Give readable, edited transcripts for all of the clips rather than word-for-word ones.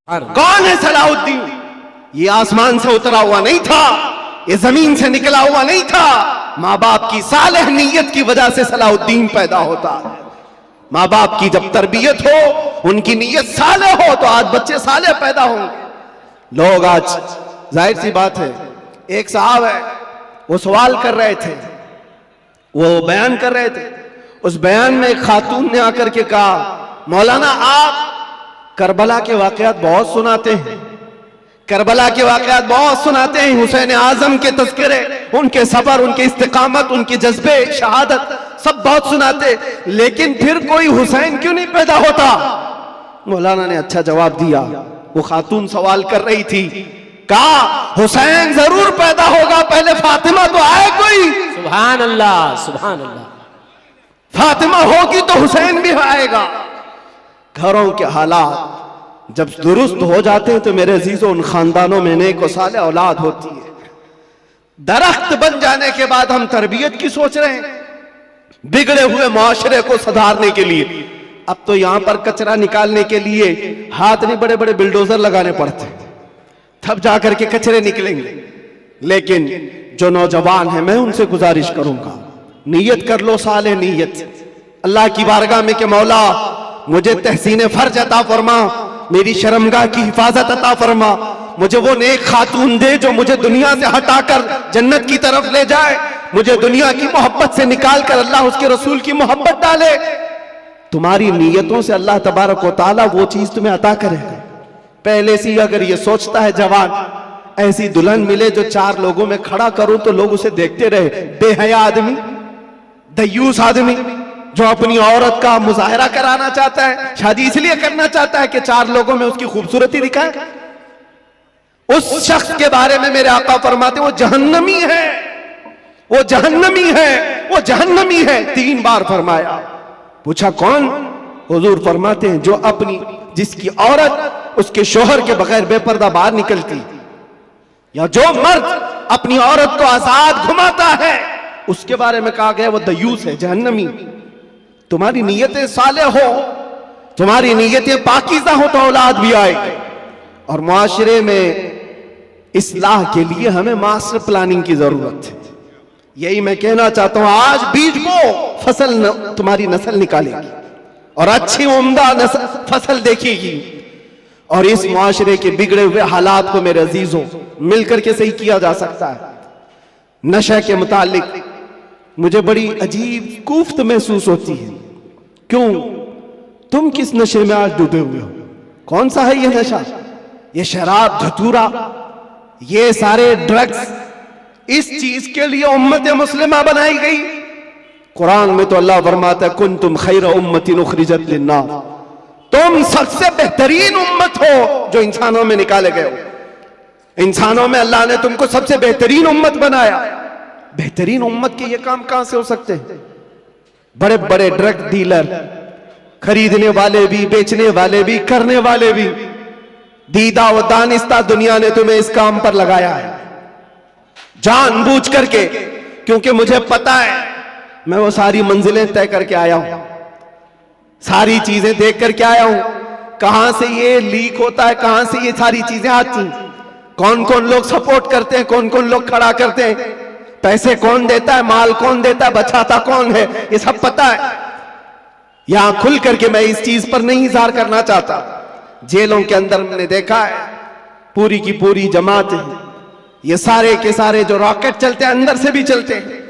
कौन है सलाहुद्दीन? ये आसमान से उतरा हुआ नहीं था, ये जमीन से निकला हुआ नहीं था। माँ बाप की सालेह नीयत की वजह से सलाहुद्दीन पैदा होता है। माँ बाप की जब तरबियत हो, उनकी नीयत सालेह हो, तो आज बच्चे सालेह पैदा होंगे। लोग आज, जाहिर सी बात है, एक साहब है, वो सवाल कर रहे थे, वो बयान कर रहे थे। उस बयान में एक खातून ने आकर के कहा, मौलाना आप करबला के वाकयात बहुत सुनाते हैं, करबला के वाकयात बहुत सुनाते हैं, हुसैन आजम के तज़किरे, उनके सबर, उनके इस्तिकामत, उनके जज्बे, शहादत सब बहुत सुनाते, लेकिन फिर कोई हुसैन क्यों नहीं पैदा होता? मौलाना ने अच्छा जवाब दिया। वो खातून सवाल कर रही थी, कहा हुसैन जरूर पैदा होगा, पहले फातिमा तो आए कोई। सुभान अल्लाह, सुभान अल्लाह। फातिमा होगी तो हुसैन भी आएगा। घरों के हालात जब दुरुस्त हो जाते हैं तो मेरे अजीजों, उन खानदानों में नेक व सालेह औलाद होती है। दरख्त बन जाने के बाद हम तरबियत की सोच रहे हैं, बिगड़े हुए माशरे को सुधारने के लिए। अब तो यहां पर कचरा निकालने के लिए हाथ नहीं, बड़े बड़े बिल्डोजर लगाने पड़ते, तब जाकर के कचरे निकलेंगे। लेकिन जो नौजवान है, मैं उनसे गुजारिश करूंगा, नीयत कर लो सालेह नीयत, अल्लाह की बारगाह में कि मौला मुझे तहसीन फर्ज अता फरमा, मेरी शर्मगाह की हिफाजत अता फरमा, मुझे वो नेक खातून दे जो मुझे दुनिया से हटाकर जन्नत की तरफ ले जाए, मुझे दुनिया की मोहब्बत से निकाल कर अल्लाह उसके रसूल की मोहब्बत डाले। तुम्हारी नीयतों से अल्लाह तबारक व तआला वो चीज तुम्हें अता करेगा। पहले से ही अगर ये सोचता है जवान, ऐसी दुल्हन मिले जो चार लोगों में खड़ा करूं तो लोग उसे देखते रहे, बेहया आदमी, दयूस आदमी, जो अपनी औरत का मुजाहरा कराना चाहता है, शादी इसलिए करना चाहता है कि चार लोगों में उसकी खूबसूरती दिखाए, उस शख्स के बारे में मेरे आका फरमाते वो जहन्नमी है, वो जहन्नमी है, वो जहन्नमी है। 3 बार फरमाया। पूछा कौन? हुजूर फरमाते हैं जो अपनी, जिसकी औरत उसके शोहर के बगैर बेपर्दा बाहर निकलती, या जो मर्द अपनी औरत को आजाद घुमाता है, उसके बारे में कहा गया वो दयूस है, जहन्नमी। तुम्हारी नीयतें सालेह हो, तुम्हारी नीयतें पाकीज़ा हो तो औलाद भी आएगी। और मुआशरे में इस्लाह के लिए हमें मास्टर प्लानिंग की जरूरत है। यही मैं कहना चाहता हूं, आज बीज बो, फसल तुम्हारी नस्ल निकालेगी और अच्छी उम्दा फसल देखेगी। और इस मुआशरे के बिगड़े हुए हालात को मेरे अजीजों मिलकर के सही किया जा सकता है। नशा के मुतालिक मुझे बड़ी अजीब कुफ्त महसूस होती है। क्यों? तुम किस नशे में आज डूबे हुए हो? कौन सा है ये नशा? ये शराब, धतूरा, ये सारे ड्रग्स, इस चीज के लिए उम्मत मुस्लिमा बनाई गई। कुरान में तो अल्लाह फरमाता है, कुंतुम खैर उम्मतिन उखरिजत लिन्नास, तुम सबसे बेहतरीन उम्मत हो जो इंसानों में निकाले गए हो। इंसानों में अल्लाह ने तुमको सबसे बेहतरीन उम्मत बनाया। बेहतरीन उम्मत के ये काम कहां से हो सकते हैं? बड़े बड़े ड्रग डीलर, खरीदने वाले भी, बेचने वाले भी, करने वाले भी, दीदा व दानिस्ता दुनिया ने तुम्हें इस काम पर लगाया है जानबूझ करके, क्योंकि मुझे पता है, मैं वो सारी मंजिलें तय करके आया हूं, सारी चीजें देख करके आया हूं, कहां से ये लीक होता है, कहां से ये सारी चीजें आती, कौन कौन लोग सपोर्ट करते हैं, कौन कौन लोग खड़ा करते हैं, पैसे कौन देता है, माल कौन देता है, बचाता कौन है, ये सब पता है। यहां खुल करके मैं इस चीज पर नहीं इज़हार करना चाहता। जेलों के अंदर मैंने देखा है, पूरी की पूरी जमात है, ये सारे के सारे जो रॉकेट चलते हैं अंदर से भी चलते हैं।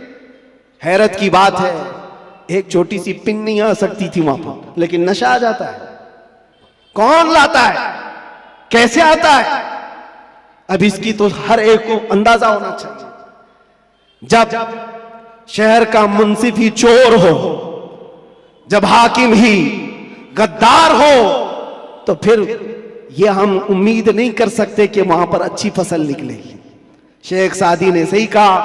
हैरत की बात है, एक छोटी सी पिन नहीं आ सकती थी वहां पर, लेकिन नशा आ जाता है। कौन लाता है, कैसे आता है? अब इसकी तो हर एक को अंदाजा होना चाहिए। जब शहर का मुंसिफ ही चोर हो, जब हाकिम ही गद्दार हो, तो फिर ये हम उम्मीद नहीं कर सकते कि वहां पर अच्छी फसल निकलेगी। शेख सादी ने सही कहा,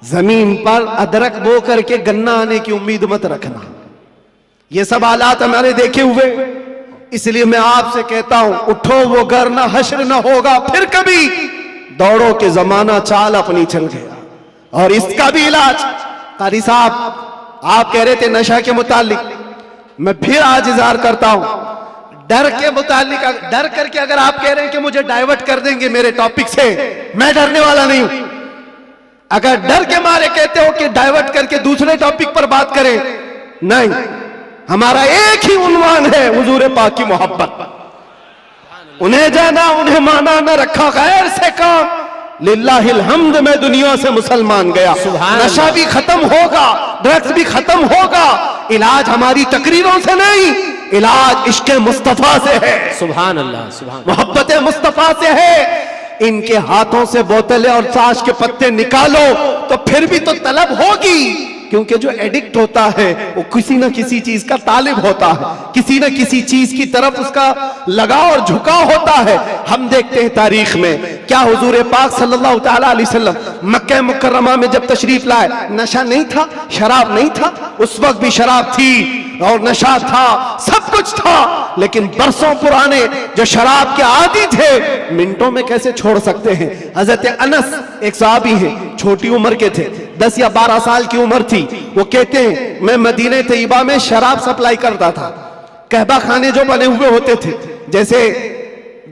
जमीन पर अदरक बो करके गन्ना आने की उम्मीद मत रखना। ये सब हालात हमारे देखे हुए, इसलिए मैं आपसे कहता हूं, उठो वो घर ना हश्र ना होगा फिर कभी, दौड़ो के जमाना चाल अपनी चल गया। और इसका भी इलाज, कारी साहब आप कह रहे थे नशा के मुतालिक, मैं फिर आज इज़हार करता हूं, डर के मुतालिक, डर करके अगर आप कह रहे हैं कि मुझे डाइवर्ट कर देंगे मेरे टॉपिक से, मैं डरने वाला नहीं हूं। अगर डर के मारे कहते हो कि डाइवर्ट करके दूसरे टॉपिक पर बात करें, नहीं, हमारा एक ही उन्वान है, हुजूर पाक की मोहब्बत। उन्हें जाना, उन्हें माना, न रखा गैर से काम। लिल्लाहिल हम्द, मैं दुनिया से मुसलमान गया। नशा भी खत्म होगा, ड्रग्स भी खत्म होगा। इलाज हमारी तकरीरों से नहीं, इलाज इश्क़ मुस्तफा से है। सुभान अल्लाह, सुभान, मोहब्बत मुस्तफा से है। इनके हाथों से बोतलें और ताश के पत्ते निकालो तो फिर भी तो तलब होगी, क्योंकि जो एडिक्ट होता है वो किसी न किसी चीज का तालिब होता है, किसी न किसी चीज की तरफ उसका लगाव और झुकाव होता है। हम देखते हैं तारीख में क्या हुजूर पाक सल्लल्लाहु तआला अलैहि वसल्लम मक्का मुकर्रमा में जब तशरीफ लाए, नशा नहीं था, शराब नहीं था, उस वक्त भी शराब थी और नशा था, सब कुछ था, लेकिन बरसों पुराने जो शराब के आदी थे मिनटों में कैसे छोड़ सकते हैं। हजरत अनस एक सहाबी हैं, छोटी उम्र के थे, 10 या 12 साल की उम्र थी। वो कहते हैं मैं मदीने तैयबा में शराब सप्लाई करता था। कहबा खाने जो बने हुए होते थे, जैसे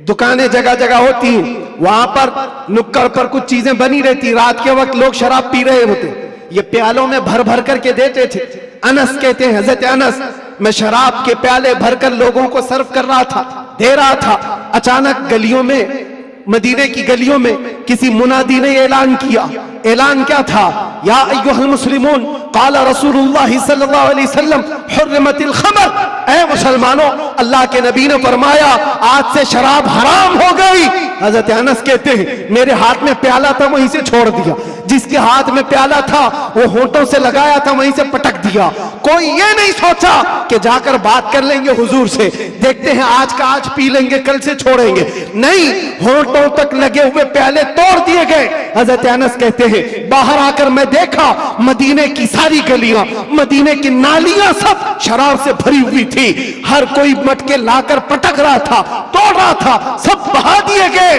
दुकानें जगह जगह होती हैं, वहां पर नुक्कड़ पर कुछ चीजें बनी रहती, रात के वक्त लोग शराब पी रहे होते, ये प्यालों में भर भर करके देते थे। अनस कहते हैं, हजरत अनस, मैं शराब के प्याले भरकर लोगों को सर्व कर रहा था, दे रहा था। अचानक गलियों में, मदीने की गलियों में किसी मुनादी ने ऐलान किया। ऐलान क्या था? या अय्युहल मुस्लिमून क़ाला रसूलुल्लाह सल्लल्लाहु अलैहि वसल्लम हुर्रिमतिल खमर। ऐ मुसलमानों, अल्लाह के नबी ने फरमाया आज से शराब हराम हो गई। हजरत अनस कहते हैं मेरे हाथ में प्याला था, वहीं से छोड़ दिया। जिसके हाथ में प्याला था वो होंठों से लगाया था, वहीं से पटक दिया। कोई ये नहीं सोचा कि जाकर बात कर लेंगे हुजूर से, देखते हैं आज का आज पी लेंगे, कल से छोड़ेंगे। नहीं, होंठों तक लगे हुए प्याले तोड़ दिए गए। हजरत अनस कहते हैं बाहर आकर मैं देखा मदीने की सारी गलियां, मदीने की नालियां सब शराब से भरी हुई थी। हर कोई मटके लाकर पटक रहा था, तोड़ रहा था, सब बहा दिए गए।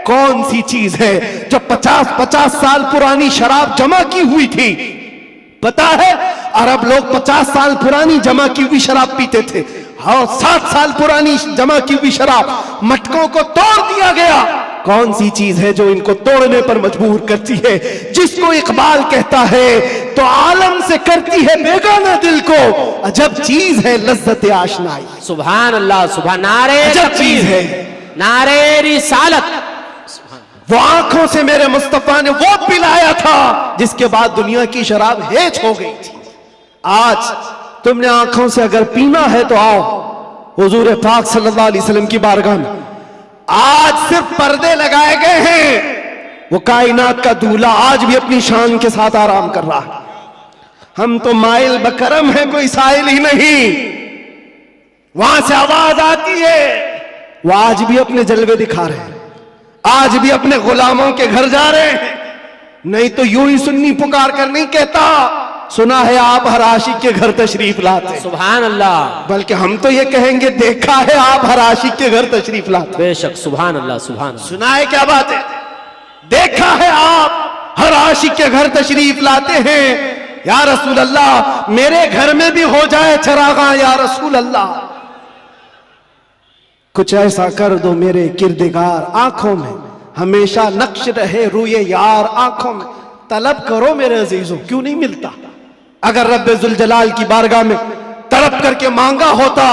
कौन सी चीज है जो 50-50 साल पुरानी शराब जमा की हुई थी? पता है, अरब लोग 50 साल पुरानी जमा की हुई शराब पीते थे। हाँ, 7 साल पुरानी जमा की हुई शराब, मटकों को तोड़ दिया गया। कौन सी चीज है जो इनको तोड़ने पर मजबूर करती है? जिसको इकबाल कहता है तो आलम से करती है बेगाना दिल को, अजब चीज है लज्जत आशनाई। सुभान अल्लाह, सुभान, नारे अजब चीज है, नारे रिसालत। वो आंखों से मेरे मुस्तफा ने वो पिलाया था जिसके बाद दुनिया की शराब हेच हो गई थी। आज तुमने आंखों से अगर पीना है तो आओ हुजूर पाक सल्लल्लाहु अलैहि वसल्लम की बारगाह में। आज सिर्फ पर्दे लगाए गए हैं, वो कायनात का दूल्हा आज भी अपनी शान के साथ आराम कर रहा है। हम तो माइल बकरम है, कोई साइल ही नहीं। वहां से आवाज आती है, वो आज भी अपने जलवे दिखा रहे हैं, आज भी अपने गुलामों के घर जा रहे हैं। नहीं तो यूं ही सुन्नी पुकार कर नहीं कहता सुना है आप हर आशिक के घर तशरीफ लाते। सुभान अल्लाह, बल्कि हम तो ये कहेंगे देखा है आप हर आशिक के घर तशरीफ लाते। बेशक, सुभान अल्लाह, सुभान अल्लाह। सुना है क्या बात है? देखा है आप हर आशिक के घर तशरीफ लाते हैं। या रसूल अल्लाह, मेरे घर में भी हो जाए चरागा या रसूल अल्लाह, कुछ ऐसा कर दो मेरे किरदगार, आंखों में हमेशा नक्श रहे रूए यार, आंखों में तलब करो मेरे अजीजों, क्यों नहीं मिलता? अगर रब्बे जुल जलाल की बारगाह में तड़प करके मांगा होता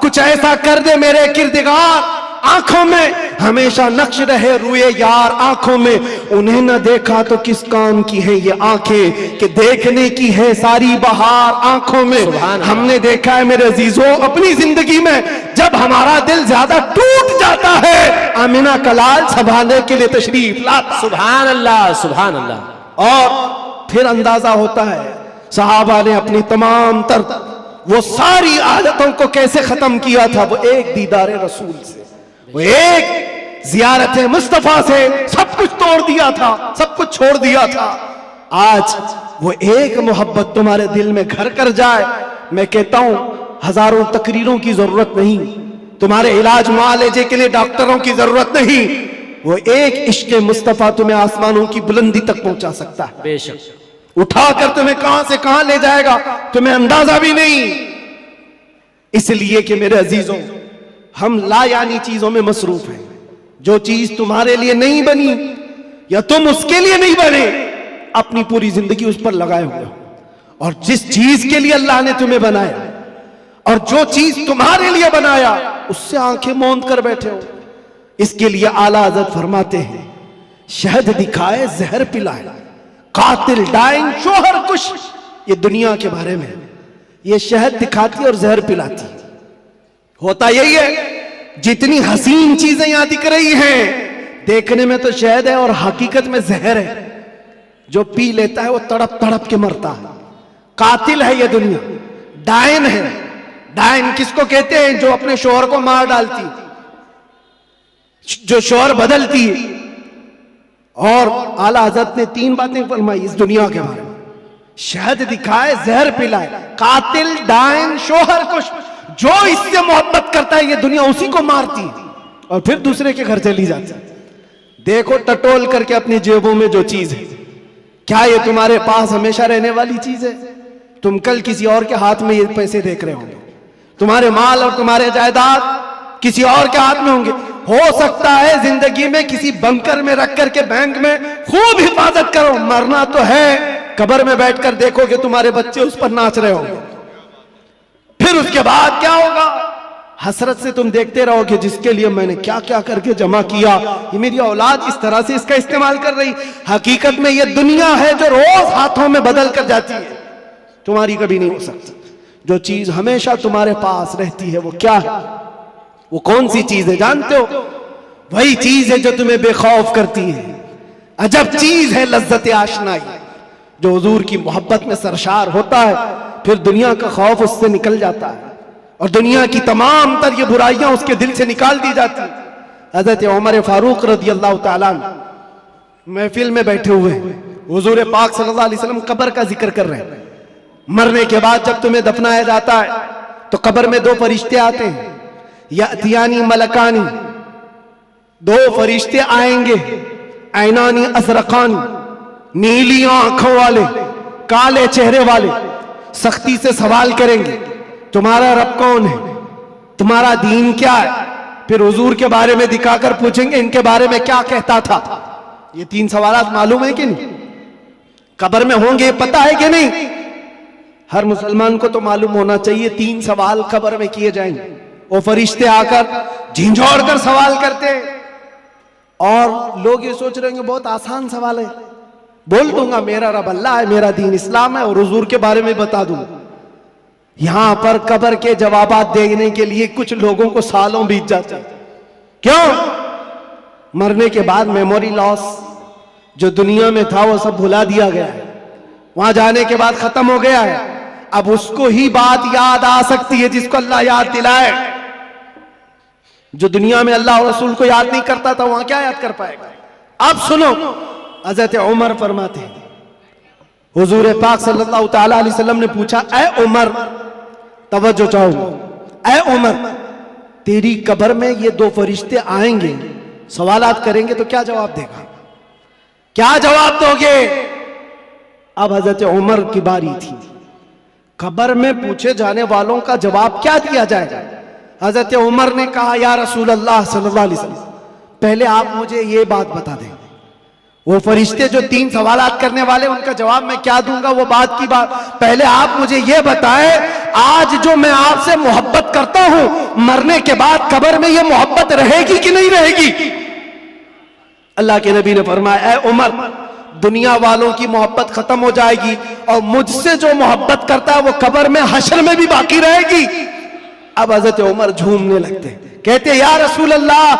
कुछ ऐसा कर दे मेरे किरदगार, आंखों में हमेशा नक्श रहे रूए यार, आंखों में उन्हें न देखा तो किस काम की है ये आंखें कि देखने की है सारी बहार आंखों में। हमने देखा है मेरे अजीजों अपनी जिंदगी में, जब हमारा दिल ज्यादा टूट जाता है आमिना कलाल संभालने के लिए तशरीफ लाता। सुभान अल्लाह, सुभान अल्लाह। और फिर अंदाजा होता है सहाबा ने अपनी तमाम तर वो सारी आदतों को कैसे खत्म किया था। वो एक दीदार रसूल से, वो एक जियारत मुस्तफा से सब कुछ तोड़ दिया था, सब कुछ छोड़ दिया था। आज वो एक मोहब्बत तुम्हारे दिल में घर कर जाए, मैं कहता हूं हजारों तकरीरों की जरूरत नहीं, तुम्हारे इलाज मुआलजे के लिए डॉक्टरों की जरूरत नहीं, वो एक इश्क मुस्तफा तुम्हें आसमानों की बुलंदी तक पहुंचा सकता है। बेशक, उठाकर तुम्हें कहां से कहां ले जाएगा तुम्हें अंदाजा भी नहीं। इसलिए कि मेरे अजीजों हम लायानी चीजों में मसरूफ हैं। जो चीज तुम्हारे लिए नहीं बनी या तुम उसके लिए नहीं बने, अपनी पूरी जिंदगी उस पर लगाए हुए हो। और जिस चीज के लिए अल्लाह ने तुम्हें बनाया और जो चीज तुम्हारे लिए बनाया, उससे आंखें मूंद कर बैठे हो। इसके लिए आला हज़रत फरमाते हैं, शहद दिखाए जहर पिलाए, कातिल डाइन शोहर कुश। ये दुनिया के बारे में, ये शहद दिखाती और जहर पिलाती। होता यही है, जितनी हसीन चीजें यहां दिख रही हैं, देखने में तो शहद है और हकीकत में जहर है। जो पी लेता है वो तड़प तड़प के मरता है। कातिल है ये दुनिया, डायन है। डायन किसको कहते हैं? जो अपने शोहर को मार डालती, जो शोहर बदलती है। और आला हज़रत ने 3 बातें फरमाई इस दुनिया के बारे में, शहद दिखाए जहर पिलाए, कातिल डायन शोहर कुश। जो इससे मोहब्बत करता है ये दुनिया उसी को मारती है और फिर दूसरे के घर चली जाती है। देखो टटोल करके अपनी जेबों में जो चीज है, क्या ये तुम्हारे पास हमेशा रहने वाली चीज है? तुम कल किसी और के हाथ में ये पैसे देख रहे होंगे, तुम्हारे माल और तुम्हारे जायदाद किसी और के हाथ में होंगे। हो सकता है जिंदगी में किसी बंकर में रख करके बैंक में खूब हिफाजत करो, मरना तो है। कब्र में बैठकर देखोगे तुम्हारे बच्चे उस पर नाच रहे होंगे। फिर उसके बाद क्या होगा? हसरत से तुम देखते रहोगे, जिसके लिए मैंने क्या क्या करके जमा किया, ये मेरी औलाद इस तरह से इसका इस्तेमाल कर रही। हकीकत में ये दुनिया है जो रोज हाथों में बदल कर जाती है, तुम्हारी कभी नहीं हो सकती। जो चीज हमेशा तुम्हारे पास रहती है वो क्या है? वो कौन सी चीज है जानते हो? वही चीज है जो तुम्हें बेखौफ करती है। अजब चीज है लज्जत आशनाई। जो हुजूर की मोहब्बत में सरशार होता है, फिर दुनिया का खौफ उससे निकल जाता है और दुनिया की तमाम तर ये बुराइयां उसके दिल से निकाल दी जाती। हजरत उमर फारूक रज़ी अल्लाह ताला अन्हु महफिल में बैठे हुए हुजूर पाक सल्लल्लाहु अलैहि वसल्लम कब्र का जिक्र कर रहे हैं। मरने के बाद जब तुम्हें दफनाया जाता है तो कब्र में 2 फरिश्ते आते हैं, यातियानी मलकानी। 2 फरिश्ते आएंगे, ऐनानी अज़रक़ानी, नीली आंखों वाले, काले चेहरे वाले, सख्ती से सवाल करेंगे, तुम्हारा रब कौन है, तुम्हारा दीन क्या है। फिर हुजूर के बारे में दिखाकर पूछेंगे, इनके बारे में क्या कहता था। ये 3 सवालात मालूम है कि नहीं? कब्र में होंगे, पता है कि नहीं? हर मुसलमान को तो मालूम होना चाहिए 3 सवाल कब्र में किए जाएंगे। वो फरिश्ते आकर झिंझोड़ कर सवाल करते हैं और लोग ये सोच रहे हैं बहुत आसान सवाल है, बोल दूंगा मेरा रब अल्लाह है, मेरा दीन इस्लाम है और हुजूर के बारे में बता दूंगा। यहां पर कब्र के जवाबात देने के लिए कुछ लोगों को सालों बीत जाते हैं। क्यों? मरने के बाद मेमोरी लॉस जो दुनिया में था वो सब भुला दिया गया है, वहां जाने के बाद खत्म हो गया है। अब उसको ही बात याद आ सकती है जिसको अल्लाह याद दिलाए। जो दुनिया में अल्लाह और रसूल को याद नहीं करता था, वहां क्या याद कर पाएगा? अब सुनो, हज़रत उमर फरमाते हैं, हुजूर पाक सल्लल्लाहु ताला अलैहि वसल्लम ने पूछा, ऐ उमर, तवज्जो चाहूंगा, ऐ उमर, तेरी कब्र में ये 2 फरिश्ते आएंगे, सवालात करेंगे तो क्या जवाब देगा? क्या जवाब दोगे? अब हज़रत उमर की बारी थी। कब्र में पूछे जाने वालों का जवाब क्या दिया जाएगा? हज़रत उमर ने कहा, या रसूल अल्लाह सल्लल्लाहु अलैहि वसल्लम, पहले आप मुझे ये बात बता दें, वो फरिश्ते जो 3 सवालात करने वाले उनका जवाब मैं क्या दूंगा, वो बात की बात। पहले आप मुझे ये बताएं, आज जो मैं आपसे मोहब्बत करता हूं, मरने के बाद कब्र में ये मोहब्बत रहेगी कि नहीं रहेगी? अल्लाह के नबी ने फरमाया, ऐ उमर, दुनिया वालों की मोहब्बत खत्म हो जाएगी और मुझसे जो मोहब्बत करता है वो कब्र में हश्र में भी बाकी रहेगी। अब हज़रत उमर झूमने लगते, कहते या रसूल अल्लाह,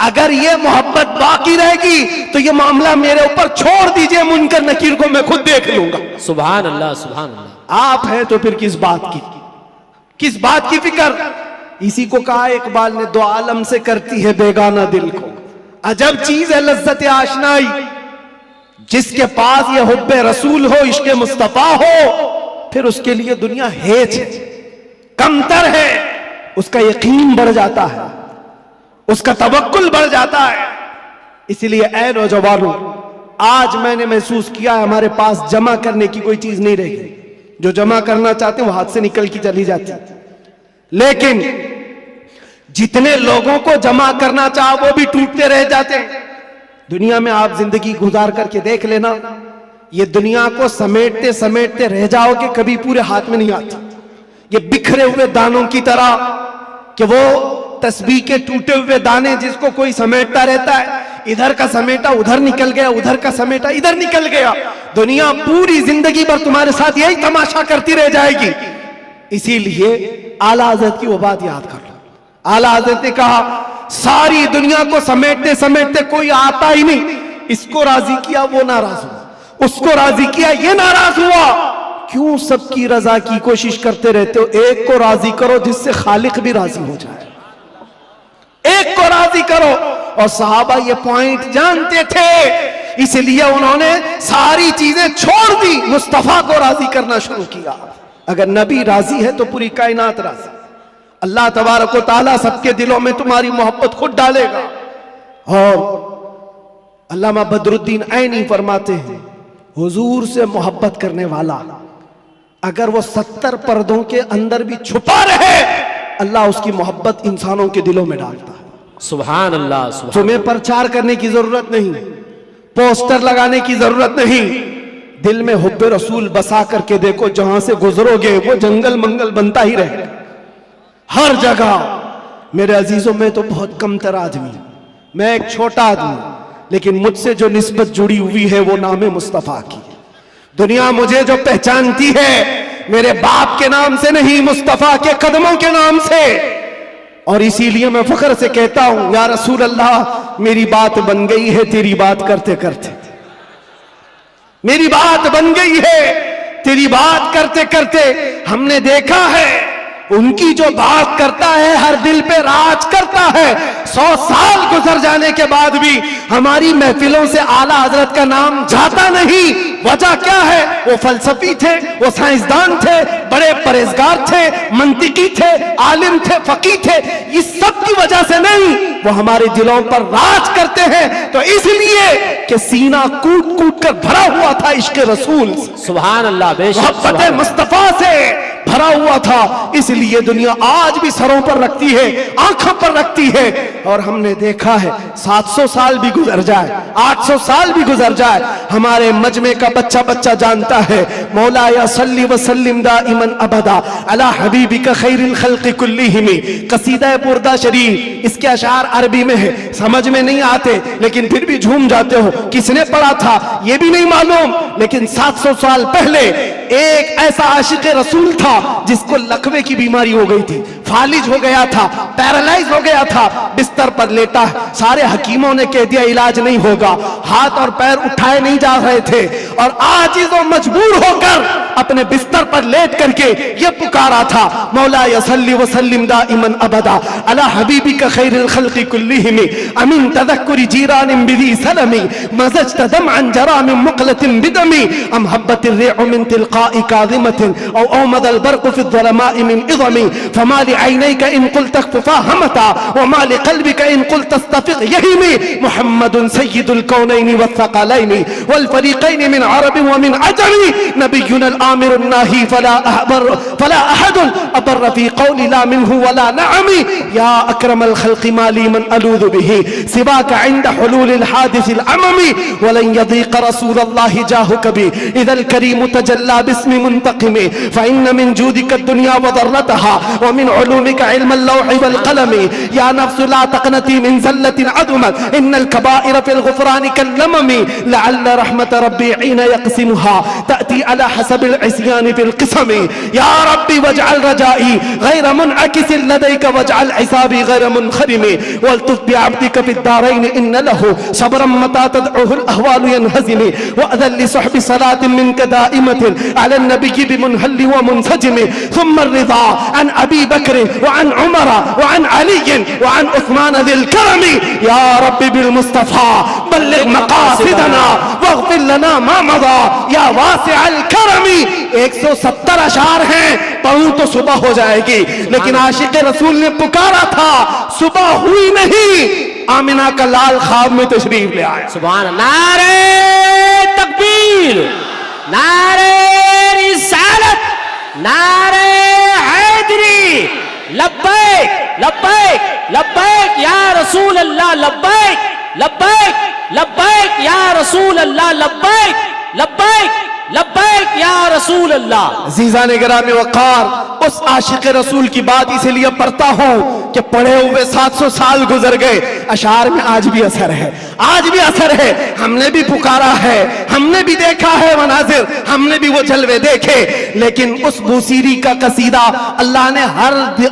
अगर ये मोहब्बत बाकी रहेगी तो ये मामला मेरे ऊपर छोड़ दीजिए, मुनकर नकीर को मैं खुद देख लूंगा। सुभान अल्लाह, सुभान अल्लाह। आप हैं तो फिर किस बात की फिक्र? इसी को कहा इकबाल ने, 2 आलम से करती है बेगाना दिल को। अजब चीज है लज्जत आशनाई। जिसके पास ये हुब्बे रसूल हो, इश्क़े मुस्तफा हो, फिर उसके लिए दुनिया हेच है, कमतर है, उसका यकीन बढ़ जाता है, उसका तवक्कुल बढ़ जाता है। इसलिए ऐ नौजवानों, आज मैंने महसूस किया है हमारे पास जमा करने की कोई चीज नहीं रही। जो जमा करना चाहते हैं वो हाथ से निकल की चली जाती है। लेकिन जितने लोगों को जमा करना चाहा वो भी टूटते रह जाते हैं। दुनिया में आप जिंदगी गुजार करके देख लेना, ये दुनिया को समेटते समेटते रह जाओगे, कभी पूरे हाथ में नहीं आती। ये बिखरे हुए दानों की तरह कि वो तस्बीह के टूटे हुए दाने जिसको कोई समेटता रहता है, इधर का समेटा उधर निकल गया, उधर का समेटा इधर निकल गया। दुनिया पूरी जिंदगी भर तुम्हारे साथ यही तमाशा करती रह जाएगी। इसीलिए आला हज़रत की वो बात याद कर लो। आला हज़रत ने कहा सारी दुनिया को समेटते समेटते कोई आता ही नहीं, इसको राजी किया वो नाराज हुआ, उसको राजी किया ये नाराज हुआ। क्यों सबकी रजा की कोशिश करते रहते हो? एक को राजी करो जिससे खालिक भी राजी हो जाए, एक को राजी करो। और सहाबा ये पॉइंट जानते थे, इसलिए उन्होंने सारी चीजें छोड़ दी, मुस्तफा को राजी करना शुरू किया। अगर नबी राजी है तो पूरी कायनात राजी। अल्लाह तबारक व तआला सबके दिलों में तुम्हारी मोहब्बत खुद डालेगा। और अल्लामा बदरुद्दीन ऐनी फरमाते हैं, हुजूर से मोहब्बत करने वाला अगर वो 70 पर्दों के अंदर भी छुपा रहे, अल्लाह उसकी मोहब्बत इंसानों के दिलों में डालता है। सुभान अल्लाह, सुभान। तुम्हें प्रचार करने की जरूरत नहीं, पोस्टर लगाने की जरूरत नहीं, दिल में हुब्बे रसूल बसा करके देखो, जहां से गुजरोगे वो जंगल मंगल बनता ही रहेगा हर जगह। मेरे अजीजों में तो बहुत कमतर आदमी, मैं एक छोटा आदमी, लेकिन मुझसे जो निस्बत जुड़ी हुई है वो नाम मुस्तफा की। दुनिया मुझे जो पहचानती है मेरे बाप के नाम से नहीं, मुस्तफा के कदमों के नाम से। और इसीलिए मैं फख्र से कहता हूं, या रसूल अल्लाह मेरी बात बन गई है तेरी बात करते करते, मेरी बात बन गई है तेरी बात करते करते। हमने देखा है उनकी जो बात करता है हर दिल पे राज करता है। 100 साल गुजर जाने के बाद भी हमारी महफिलों से आला हजरत का नाम जाता नहीं। वजह क्या है? वो फलसफी थे, वो साइंसदान थे, बड़े परहेजगार थे, मंतिकी थे, आलिम थे, फकीह थे। इस सब की वजह से नहीं, वो हमारे दिलों पर राज करते हैं। तो इसलिए कि सीना कूट कूट कर भरा हुआ था इश्क रसूल, सुभान अल्लाह, मोहब्बत मुस्तफा से भरा हुआ था। इसलिए दुनिया आज भी सरों पर रखती है, आंखों पर रखती है। और हमने देखा है 700 साल भी गुजर जाए, 800 साल भी गुजर जाए, हमारे मजमे का बच्चा बच्चा जानता है मौला या सल्ली व सल्लिम दाइमन अबदा अला हबीबिका खैरिल खल्क़ि कुल्लिहिम। कसीदा बुर्दा शरीफ, इसके अशार अरबी में है, समझ में नहीं आते लेकिन फिर भी झूम जाते हो। किसने पढ़ा था ये भी नहीं मालूम, लेकिन 700 साल पहले एक ऐसा आशिक रसूल था जिसको लकवे की बीमारी हो गई थी, फालिज हो गया था, पैरालाइज हो गया था, बिस्तर पर लेटा। सारे हकीमों ने कह दिया इलाज नहीं होगा, हाथ और पैर उठाए नहीं जा रहे थे। और आजिज और मजबूर होकर अपने बिस्तर पर लेट करके ये पुकारा था मौला या सल्ली व सल्लिम दाइमन अबदा अला हबीबिका खैरिल खल्क़ि कुल्लिहिम अमिन तदक्कुरि जीरानिन बिदी सलमी मज़जत दमअन जरा मिन मुक़लतिन बिदमी अम हब्बतिर रिअ मिन तिलक़ाइ काज़िमतिन औ औमदल बर्क़ु फ़ि ज़लमाइ मिन इज़मी फमा लिअयनैका इन क़ुल्त अख़फ़ा हमता व मा लिक़ल्बिका इन क़ुल्त अस्तफ़िक़ यहीमी मुहम्मदुन सय्यिदुल कौनैनि वस्सक़लैनि वल फ़रीक़ैनि मिन अरब व मिन अजमी नबियुनल आमिरुन नाही फला अहदुन अबर फ़ी क़ौलि ला मिन्हु वला नअमी या अक्रमल ख़ल्क़ि माली मन अलूज़ु बिही सिवाका इंद हुलूलिल हादिसिल अममी वलन यदीक़ रसूलल्लाहि जाहुक बी इज़ल करीम तजल्ला बिस्मि मुंतक़िमी फ़इन्न मिन जूदिका दुनिया व ज़र्रतहा व मिन उलूमिका इल्मल लौहि वल क़लमी या नफ्सु ला तक़नती मिन ज़ल्लतिन अदुमत इन्नल कबाइर फ़िल ग़ुफ़रानि कल्लममी लअल्ल रहमत रब्बी हीन यक़सिमुहा तअती अला हसबिल इस्यान फ़िल क़िस्मी या रब्बी वजअल रजाई गैर मुनअकिसिन लदैका वजअल हिसाबी गैर मुनख़रिमी वल्तुफ़ बिअब्दिका फ़िद्दारैन इन्न लहु सब्रन मता तदउहुल अहवालु यनहज़िमी वअज़ल लिसहबि सलातिन मिनका दाइमतिन अला नबिय्यि बिमुनहल्लि व मुनसजिमी थुम्मा रिज़ा अन अबी बकर व अन उमर व अन अली व अन उस्मान ज़िल करमी या रब्बी बिल मुस्तफ़ा बल्लिग़ मक़ासिदना वग़फ़िर लना मा मज़ा या वासिअल करमी। 170 अशार हैं, पढ़ूं तो सुबह हो जाएगी, लेकिन आशिक रसूल ने पुकारा था, सुबह हुई नहीं, आमिना का लाल ख्वाब में तशरीफ ले आया। सुभान अल्लाह। नारे तकबीर, नारे रिसालत, नारे हैदरी, लब्बैक लब्बैक लब्बैक या रसूल अल्लाह, लब्बैक लब्बैक लब्बैक या रसूल अल्लाह, लब्बैक लब्बैक लब्बैक या रसूल अल्लाह। अज़ीज़ान गिरामी वक़ार, उस आशिक़ रसूल की बात इसीलिए पढ़ता हूँ कि पढ़े हुए 700 साल गुजर गए, अशार में आज भी असर है, आज भी असर है। हमने भी पुकारा है, हमने भी देखा है मनाजिर, हमने भी वो जलवे देखे, लेकिन उस बूसीरी का कसीदा अल्लाह ने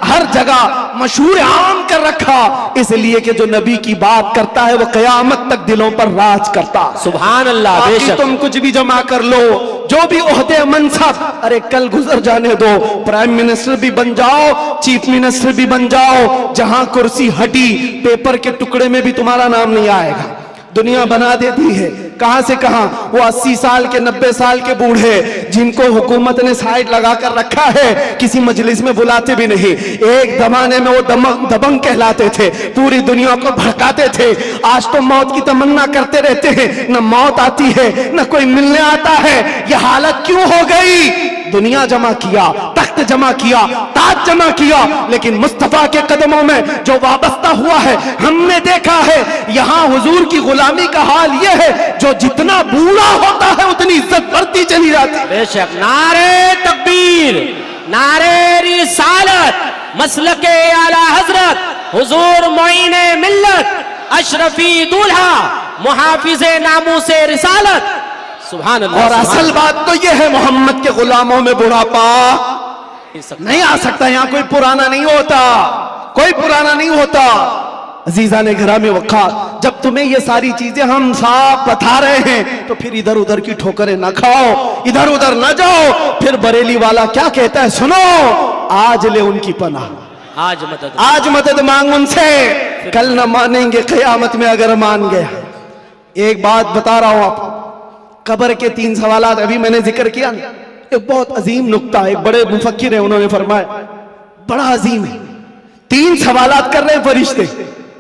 हर जगह मशहूर आम कर रखा, इसलिए कि जो नबी की बात करता है वो क़यामत तक दिलों पर राज करता। सुभान अल्लाह। बाकी तुम कुछ भी जमा कर लो, जो भी ओहदे मनसब, अरे कल गुजर जाने दो, प्राइम मिनिस्टर भी बन जाओ, चीफ मिनिस्टर भी बन जाओ, जहां कुर्सी हटी पेपर के टुकड़े में भी तुम्हारा नाम नहीं आएगा। दुनिया बना देती है कहां से कहां। वो 80 साल के 90 साल के बूढ़े जिनको हुकूमत ने साइड लगा कर रखा है, किसी मजलिस में बुलाते भी नहीं। एक जमाने में वो दबंग कहलाते थे, पूरी दुनिया को भड़काते थे। आज तो मौत की तमन्ना करते रहते हैं, न मौत आती है न कोई मिलने आता है। ये हालत क्यों हो गई? दुनिया जमा किया, तख्त जमा किया, ताज जमा किया, लेकिन मुस्तफा के कदमों में जो वाबस्ता हुआ है, हमने देखा है यहां हुजूर की गुलामी का हाल यह है, जो जितना बूढ़ा होता है उतनी इज्जत बढ़ती चली जाती। बेशक। नारे तकबीर, नारे रिसालत, मसलके आला हजरत हुजूर मोइने मिल्लत, अशरफी दूल्हा, मुहाफिजे नामूसे रिसालत। सुभान अल्लाह। और असल बात तो यह है, मोहम्मद के गुलामों में बुढ़ापा नहीं आ सकता। यहाँ कोई पुराना नहीं होता, कोई पुराना नहीं होता। अजीजा ने घरामी वक़ार, जब तुम्हें ये सारी चीजें हम साफ बता रहे हैं तो फिर इधर उधर की ठोकरें ना खाओ, इधर उधर ना जाओ। फिर बरेली वाला क्या कहता है सुनो, आज ले उनकी पनाह, आज मदद मांग उनसे, कल न मानेंगे क़यामत में अगर मान गया। एक बात बता रहा हूं आपको, कब्र के 3 सवालात अभी मैंने जिक्र किया ना, एक बहुत अजीम नुक्ता, एक बड़े मुफक्किर है, उन्होंने फरमाया बड़ा अजीम है। 3 सवालात कर रहे हैं फरिश्ते,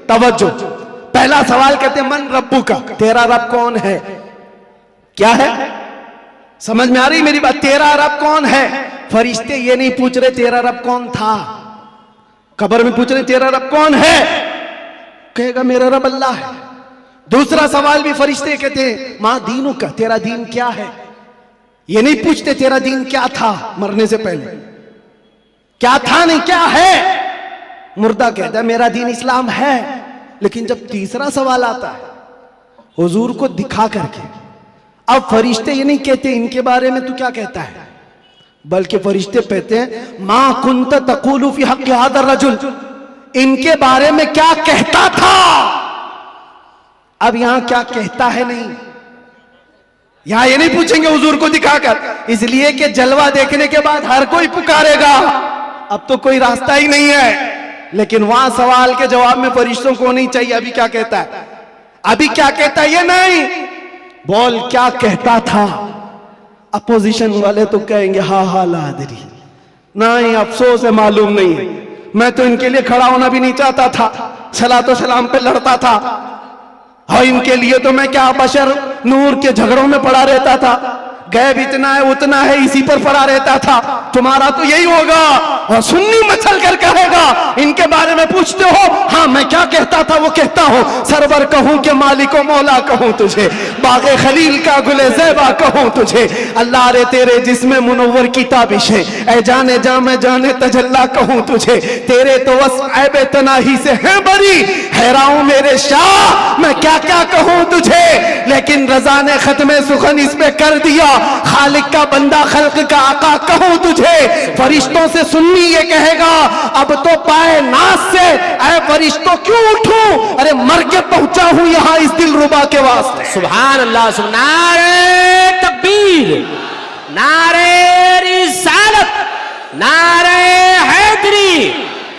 तवज्जो। पहला सवाल कहते हैं मन रब्बू का, तेरा रब कौन है? क्या है? समझ में आ रही मेरी बात? तेरा रब कौन है? फरिश्ते ये नहीं पूछ रहे तेरा रब कौन था, कब्र में पूछ रहे तेरा रब कौन है? कहेगा मेरा रब अल्लाह है। दूसरा सवाल भी फरिश्ते कहते हैं मां दीनों का, तेरा दीन क्या है? ये नहीं पूछते तेरा दीन क्या था मरने से पहले, क्या था नहीं क्या है। मुर्दा कहता है मेरा दीन इस्लाम है। लेकिन जब तीसरा सवाल आता है हुजूर को दिखा करके, अब फरिश्ते ये नहीं कहते इनके बारे में तू क्या कहता है, बल्कि फरिश्ते कहते हैं मां कुंत तक़ूलु फी हक़्क़ि हाज़ा रजुल, इनके बारे में क्या कहता था। अब यहां क्या कहता है नहीं, यहां ये नहीं पूछेंगे हुजूर को दिखाकर, इसलिए कि जलवा देखने के बाद हर कोई पुकारेगा, अब तो कोई रास्ता ही नहीं है। लेकिन वहां सवाल के जवाब में फरिश्तों को नहीं चाहिए अभी क्या कहता है, अभी क्या कहता है ये नहीं, बोल क्या कहता था। अपोजिशन वाले तो कहेंगे हा हा लादरी, नहीं अफसोस है मालूम नहीं है, मैं तो इनके लिए खड़ा होना भी नहीं चाहता था, सलातो सलाम पे लड़ता था, और इनके लिए तो मैं क्या बशर नूर के झगड़ों में पड़ा रहता था, गैब इतना है उतना है इसी पर पड़ा रहता था। तुम्हारा तो यही होगा। और सुन्नी मचल कर कहेगा इनके बारे में पूछते हो, हाँ मैं क्या कहता था वो कहता हूं, सरवर कहूं कि मालिको मौला कहूं तुझे, बागे खलील का गुले ज़ैबा कहूं तुझे, अल्लाह रे तेरे जिस्म मुनव्वर की ताबिश है, ऐ जाने जा मैं जाने तजल्ला कहूं तुझे, तेरे तो वस्फ़ ऐबे तनाही से है बरी, हैरान मेरे शाह मैं क्या क्या कहूं तुझे। लेकिन रजा ने खत्मे सुखन इस पे कर दिया, खालिक का बंदा खल्क का आका कहूं तुझे। फरिश्तों से सुन्नी ये कहेगा अब तो पाए नाज से ऐ फरिश्तों क्यों उठूं, अरे मर के पहुंचा हूं यहां इस दिलरुबा के वास्ते। सुभान अल्लाह। नारे तकबीर, नारे रिसालत, नारे हैदरी,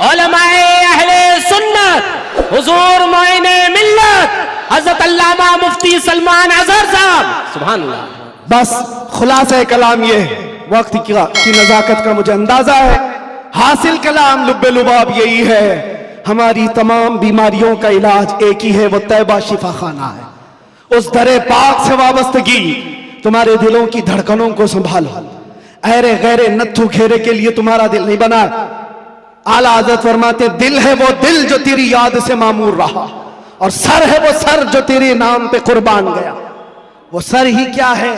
उलमाए अहले सुन्नत, हुजूर मोइने मिल्लत हजरत अल्लामा मुफ्ती सलमान अजहर साहब। सुभान अल्लाह। बस खुलासा कलाम ये है, वक्त की नजाकत का मुझे अंदाजा है, हासिल कलाम लुब्बे लुबाब यही है, हमारी तमाम बीमारियों का इलाज एक ही है, वो तैबा शिफा खाना है। उस दरे पाक से वाबस्तगी तुम्हारे दिलों की धड़कनों को संभालो। अरे गैरे नत्थु घेरे के लिए तुम्हारा दिल नहीं बना, आला हज़रत फरमाते दिल है वो दिल जो तेरी याद से मामूर रहा, और सर है वो सर जो तेरे नाम पे कुर्बान गया। वो सर ही क्या है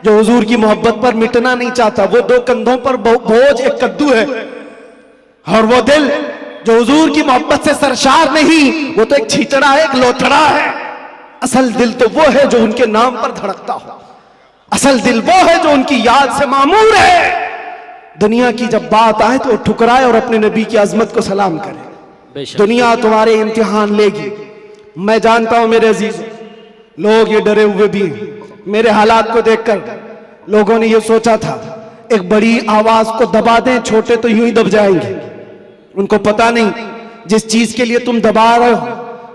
जो हुजूर की मोहब्बत पर मिटना नहीं चाहता। वो दो कंधों पर बोझ एक कद्दू है, और वो दिल जो हुजूर की मोहब्बत से सरशार नहीं, वो तो एक छिचड़ा है, एक लोथड़ा है। असल दिल तो वो है जो उनके नाम पर धड़कता हो। असल दिल वो है जो उनकी याद से मामूर है। दुनिया की जब बात आए तो ठुकराए और अपने नबी की अजमत को सलाम करे। दुनिया तुम्हारे इम्तिहान लेगी। मैं जानता हूं मेरे अजीज, लोग ये डरे हुए भी हैं। मेरे हालात को देखकर लोगों ने ये सोचा था एक बड़ी आवाज को दबा दें, छोटे तो यूं ही दब जाएंगे। उनको पता नहीं जिस चीज के लिए तुम दबा रहे हो,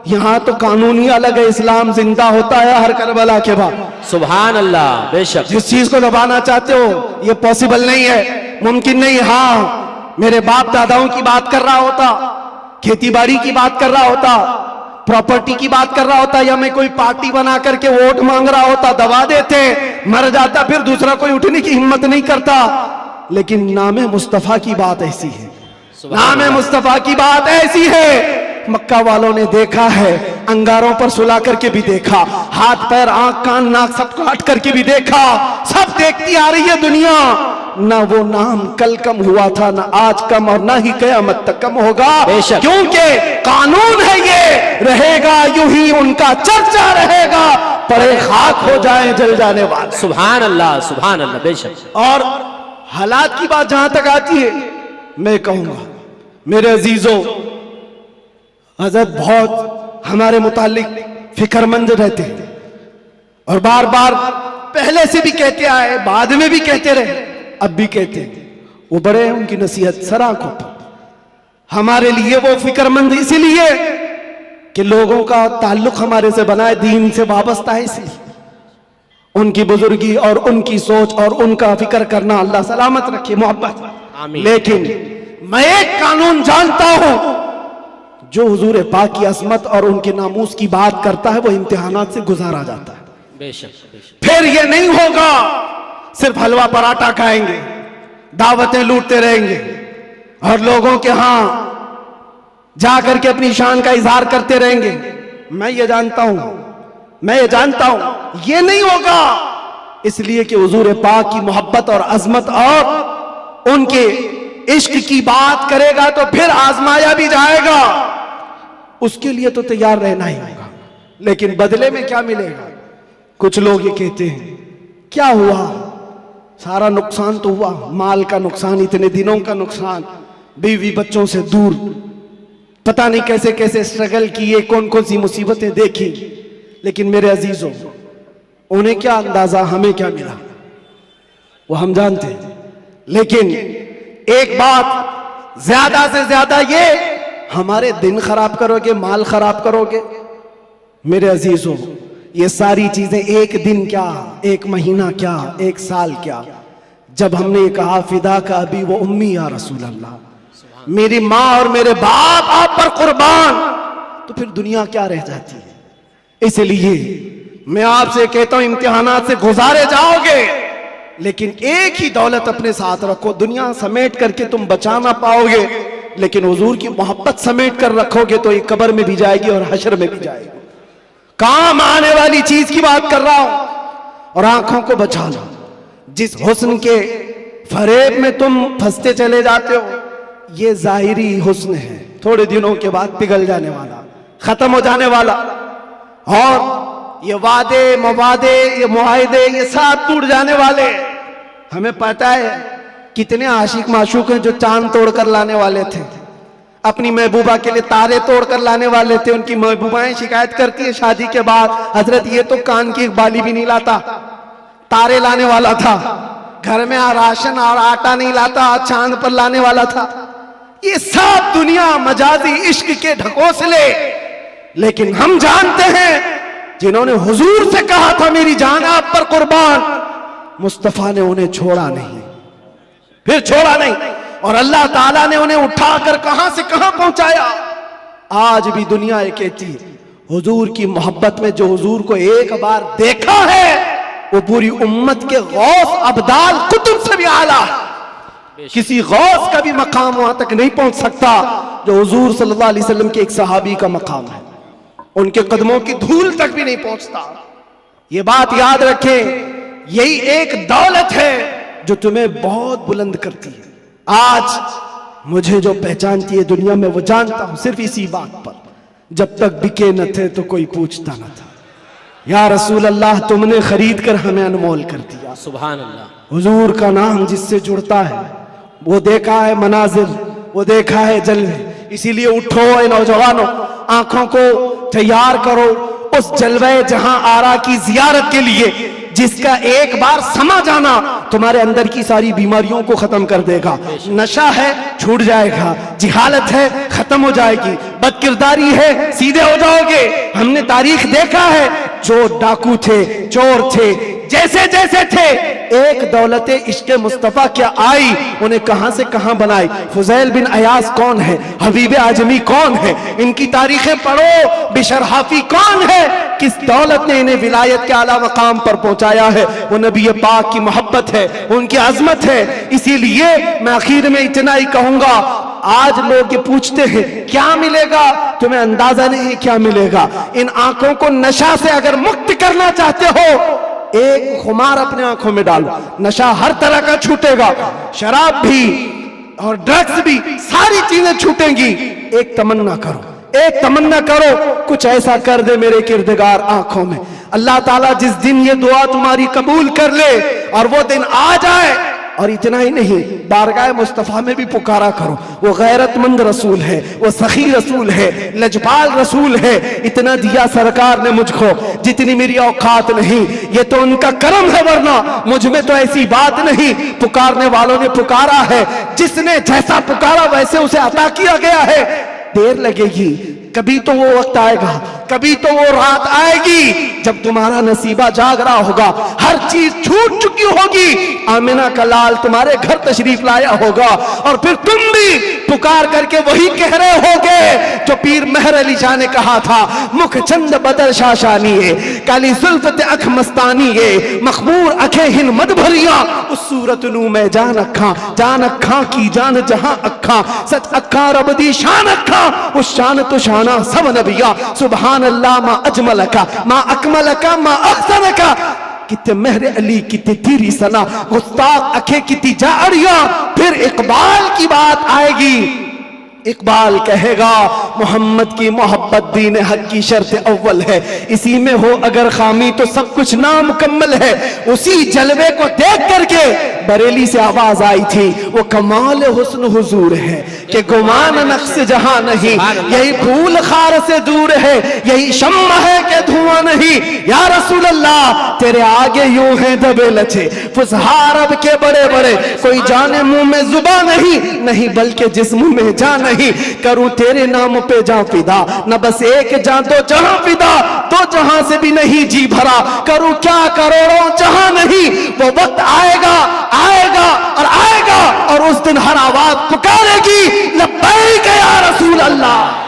यहां तो कानून ही अलग है। इस्लाम जिंदा होता है हर करबला के बाद। सुभान अल्लाह। बेशक जिस चीज को दबाना चाहते हो ये पॉसिबल नहीं है, मुमकिन नहीं। हाँ, मेरे बाप दादाओं की बात कर रहा होता, खेती बाड़ी की बात कर रहा होता, प्रॉपर्टी की बात कर रहा होता, या मैं कोई पार्टी बना करके वोट मांग रहा होता, दबा देते, मर जाता, फिर दूसरा कोई उठने की हिम्मत नहीं करता। लेकिन नामे मुस्तफा की बात ऐसी है, नामे मुस्तफा की बात ऐसी है। मक्का वालों ने देखा है, अंगारों पर सुला करके भी देखा, हाथ पैर आंख कान नाक सब काट करके भी देखा। सब देखती आ रही है दुनिया। ना वो नाम कल कम हुआ था, ना आज कम, और ना ही कयामत तक कम होगा। क्योंकि कानून है ये, रहेगा यूं ही, उनका चर्चा रहेगा, पड़े खाक हो जाए जल जाने वाले। सुभान अल्लाह, सुभान अल्लाह। बेशक। और हालात की बात जहां तक आती है, मैं कहूंगा मेरे अजीजों, हजरत बहुत हमारे मुतालिक फिक्रमंद रहते हैं, और बार बार पहले से भी कहते आए, बाद में भी कहते रहे, अब भी कहते हैं। वो बड़े हैं, उनकी नसीहत सर आंखों पर। हमारे लिए वो फिक्रमंद इसीलिए कि लोगों का ताल्लुक हमारे से बना है, दीन से वाबस्ता है, इसलिए उनकी बुजुर्गी और उनकी सोच और उनका फिक्र करना अल्लाह सलामत रखे, मोहब्बत। लेकिन मैं एक कानून जानता हूं, जो हुजूर पाक की असमत और उनके नामूस की बात करता है वो इम्तिहानात से गुजारा जाता है। बेशक, बेशक। फिर ये नहीं होगा सिर्फ हलवा पराठा खाएंगे, दावतें लूटते रहेंगे, और लोगों के यहां जाकर के अपनी शान का इजहार करते रहेंगे। मैं ये जानता हूं ये नहीं होगा, इसलिए कि हुजूर पाक की मोहब्बत और अजमत और उनके इश्क की बात करेगा तो फिर आजमाया भी जाएगा। उसके लिए तो तैयार रहना ही होगा, लेकिन बदले में क्या मिलेगा? कुछ लोग ये कहते हैं क्या हुआ, सारा नुकसान तो हुआ, माल का नुकसान, इतने दिनों का नुकसान, बीवी बच्चों से दूर, पता नहीं कैसे कैसे स्ट्रगल किए, कौन कौन सी मुसीबतें देखी। लेकिन मेरे अजीजों, उन्हें क्या अंदाजा, हमें क्या मिला, वो हम जानते हैं। लेकिन एक बात ज्यादा से ज्यादा ये, हमारे दिन खराब करोगे, माल खराब करोगे। मेरे अजीजों, ये सारी चीजें एक दिन क्या, एक महीना क्या, एक साल क्या, जब हमने कहा फिदा का अभी वो उम्मी या रसूल अल्लाह, मेरी माँ और मेरे बाप आप पर कुर्बान, तो फिर दुनिया क्या रह जाती है। इसलिए मैं आपसे कहता हूं, इम्तिहानात से गुजारे जाओगे, लेकिन एक ही दौलत अपने साथ रखो। दुनिया समेट करके तुम बचा ना पाओगे, लेकिन हुजूर की मोहब्बत समेट कर रखोगे तो ये कब्र में भी जाएगी और हशर में भी जाएगी। काम आने वाली चीज की बात कर रहा हूं, और आंखों को बचा लो। जिस हुस्न के फरेब में तुम फंसते चले जाते हो, ये जाहिरी हुस्न है, थोड़े दिनों के बाद पिघल जाने वाला, खत्म हो जाने वाला, और ये वादे मवादे, ये मुआहिदे, ये सब टूट जाने वाले। हमें पता है कितने आशिक माशूक हैं जो चांद तोड़कर लाने वाले थे, अपनी महबूबा के लिए तारे तोड़कर लाने वाले थे। उनकी महबूबाएं शिकायत करती है शादी के बाद, हजरत ये तो कान की एक बाली भी नहीं लाता, तारे लाने वाला था, घर में राशन और आटा नहीं लाता, चांद पर लाने वाला था। ये सब दुनिया मजाजी इश्क के ढकोसले। लेकिन हम जानते हैं जिन्होंने हुजूर से कहा था मेरी जान आप पर कुर्बान, मुस्तफा ने उन्हें छोड़ा नहीं, फिर छोड़ा नहीं, और अल्लाह ताला ने उन्हें उठाकर कहां से कहां पहुंचाया। आज भी दुनिया ये कहती है हुजूर की मोहब्बत में जो हुजूर को एक बार देखा है वो पूरी उम्मत के गौस अब्दाल कुतुब से भी आला है। किसी गौस का भी मकाम वहां तक नहीं पहुंच सकता जो हुजूर सल्लल्लाहु अलैहि वसल्लम के एक सहाबी का मकाम है। उनके कदमों की धूल तक भी नहीं पहुंचता। ये बात याद रखें, यही एक दौलत है जो तुम्हें बहुत बुलंद करती है। आज मुझे जो पहचानती है दुनिया में वो जानता हूं सिर्फ इसी बात पर, जब तक बिके न थे तो कोई पूछता न था। या रसूल अल्लाह, तुमने खरीद कर हमें अनमोल कर दिया। सुभान अल्लाह। हुजूर का नाम जिससे जुड़ता है वो देखा है मनाजिर, वो देखा है जलवे। इसीलिए उठो ए नौजवानों, आंखों को तैयार करो उस जलवे जहां आरा की जियारत के लिए, जिसका एक बार समा जाना तुम्हारे अंदर की सारी बीमारियों को खत्म कर देगा। नशा है छूट जाएगा, जिहालत है खत्म हो जाएगी, बदकिरदारी है सीधे हो जाओगे। हमने तारीख देखा है, जो डाकू थे, चोर थे, जैसे जैसे थे, एक दौलते इश्क़ मुस्तफ़ा क्या आई, उन्हें कहां से कहां बनाई। फुज़ैल बिन अयास कौन है, हबीब आजमी कौन है, इनकी तारीखें पढ़ो। बिशर हाफी कौन है, किस दौलत ने इन्हें विलायत के आला मकाम पर पहुंचाया है। वो नबी पाक की मोहब्बत है, उनकी अजमत है। इसीलिए मैं आखिर में इतना ही कहूंगा, आज लोग ये पूछते हैं क्या मिलेगा, तुम्हें अंदाजा नहीं क्या मिलेगा। इन आंखों को नशा से अगर मुक्त करना चाहते हो, एक खुमार अपने आंखों में डालो, नशा हर तरह का छूटेगा, शराब भी और ड्रग्स भी, सारी चीजें छूटेंगी। एक तमन्ना करो, एक तमन्ना करो, कुछ ऐसा कर दे मेरे किरदगार आंखों में। अल्लाह ताला जिस दिन ये दुआ तुम्हारी कबूल कर ले और वो दिन आ जाए, और इतना ही नहीं, बारगाह मुस्तफ़ा में भी पुकारा करो। वो गैरतमंद रसूल है, वो सखी रसूल है, लजपाल रसूल है। इतना दिया सरकार ने मुझको जितनी मेरी औकात नहीं, ये तो उनका करम है, वरना मुझ में तो ऐसी बात नहीं। पुकारने वालों ने पुकारा है, जिसने जैसा पुकारा वैसे उसे अता किया गया है। देर लगेगी, कभी तो वो वक्त आएगा, कभी तो वो रात आएगी जब तुम्हारा नसीबा जाग रहा होगा, हर चीज छूट चुकी होगी। आमिना का लाल तुम्हारे घर तशरीफ लाया होगा और फिर तुम भी पुकार करके वही कह रहे होगे जो पीर मेहर अली शाह ने कहा था, मुख चंद बदर शाशानी है, काली जुल्फत अख मस्तानी है, मखमूर अखे हिन मद भरिया, उस सूरत नू मैं जान अखा की जान जहां अखा, सच अखा रब दी शान अखा, उस शान तो शाना सब नबिया। सुभान अल्लाह मा अजमल का, मा अकमल का, मा अहसन का। कितने मेहर अली कितनी तेरी सना, गुस्ताख अखे कितनी जाड़िया। फिर इकबाल की बात आएगी, इकबाल कहेगा मोहम्मद की मोहब्बत दीन हक की शर्त अव्वल है, इसी में हो अगर खामी तो सब कुछ नामुकम्मल है। उसी जलवे को देख करके बरेली से आवाज आई थी, वो कमाल हुस्न हुजूर है कि गुमान नक्श जहां नहीं, यही फूल खार से दूर है, यही शम्मा है कि धुआं नहीं। या रसूल अल्लाह, तेरे आगे यूं है दबे लचे फुसहा अरब के बड़े बड़े, कोई जाने मुंह में जुबा नहीं बल्कि जिस्म में जान नहीं। करूं तेरे नाम पे जान फिदा, न बस एक जान दो जहां फिदा, दो जहां से भी नहीं जी भरा, करूं क्या करोड़ों जहां नहीं। वो वक्त आएगा और उस दिन हर आवाज पुकारेगी लब्बैक या रसूल अल्लाह।